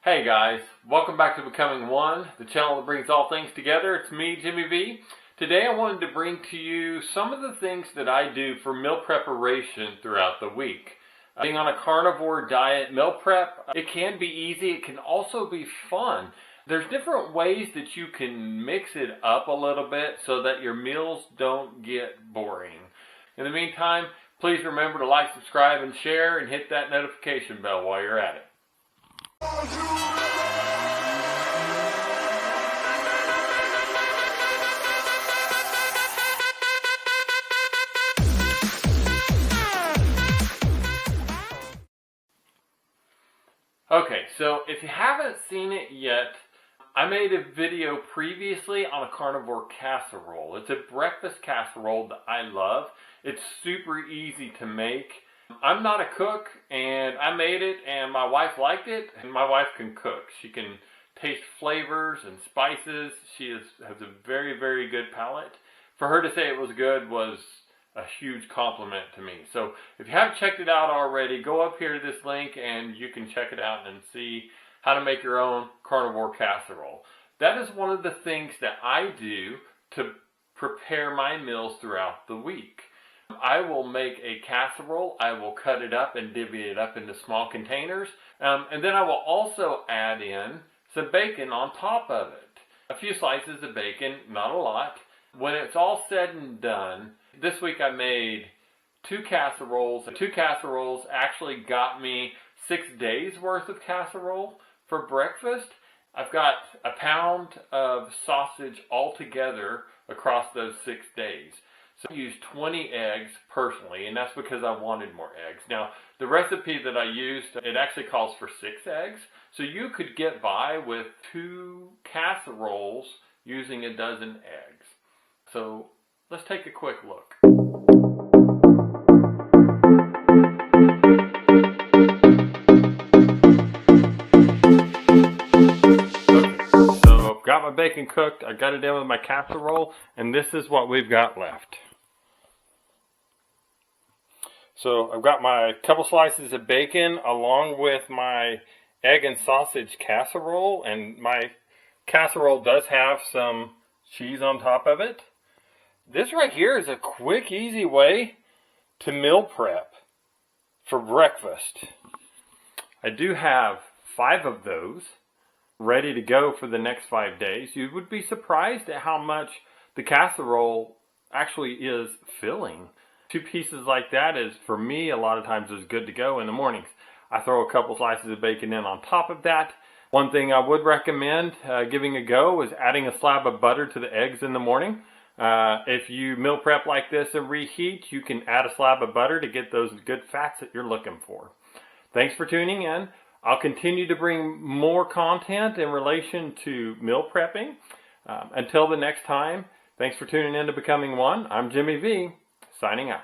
Hey guys, welcome back to Becoming One, the channel that brings all things together. It's me, Jimmy V. Today I wanted to bring to you some of the things that I do for meal preparation throughout the week. Being on a carnivore diet, meal prep, it can be easy. It can also be fun. There's different ways that you can mix it up a little bit so that your meals don't get boring. In the meantime, please remember to like, subscribe, and share, and hit that notification bell while you're at it. Okay, so if you haven't seen it yet, I made a video previously on a carnivore casserole. It's a breakfast casserole that I love. It's super easy to make. I'm not a cook, and I made it, and my wife liked it, and my wife can cook. She can taste flavors and spices. She has a very, very good palate. For her to say it was good was a huge compliment to me. So if you haven't checked it out already, go up here to this link, and you can check it out and see how to make your own carnivore casserole. That is one of the things that I do to prepare my meals throughout the week. I will make a casserole, I will cut it up and divvy it up into small containers, and then I will also add in some bacon on top of it. A few slices of bacon, not a lot. When it's all said and done, this week I made two casseroles. Two casseroles actually got me 6 days worth of casserole for breakfast. I've got a pound of sausage altogether across those 6 days. So I used 20 eggs personally, and that's because I wanted more eggs. Now, the recipe that I used, it actually calls for 6 eggs. So you could get by with 2 casseroles using a dozen eggs. So let's take a quick look. Got my bacon cooked, I got it in with my casserole, and this is what we've got left. So I've got my couple slices of bacon along with my egg and sausage casserole, and my casserole does have some cheese on top of it. This right here is a quick, easy way to meal prep for breakfast. I do have 5 of those ready to go for the next 5 days. You would be surprised at how much the casserole actually is filling. 2 pieces like that is, for me, a lot of times is good to go in the mornings. I throw a couple slices of bacon in on top of that. One thing I would recommend giving a go is adding a slab of butter to the eggs in the morning. If you meal prep like this and reheat, you can add a slab of butter to get those good fats that you're looking for. Thanks for tuning in. I'll continue to bring more content in relation to meal prepping. Until the next time, thanks for tuning in to Becoming One. I'm Jimmy V, signing out.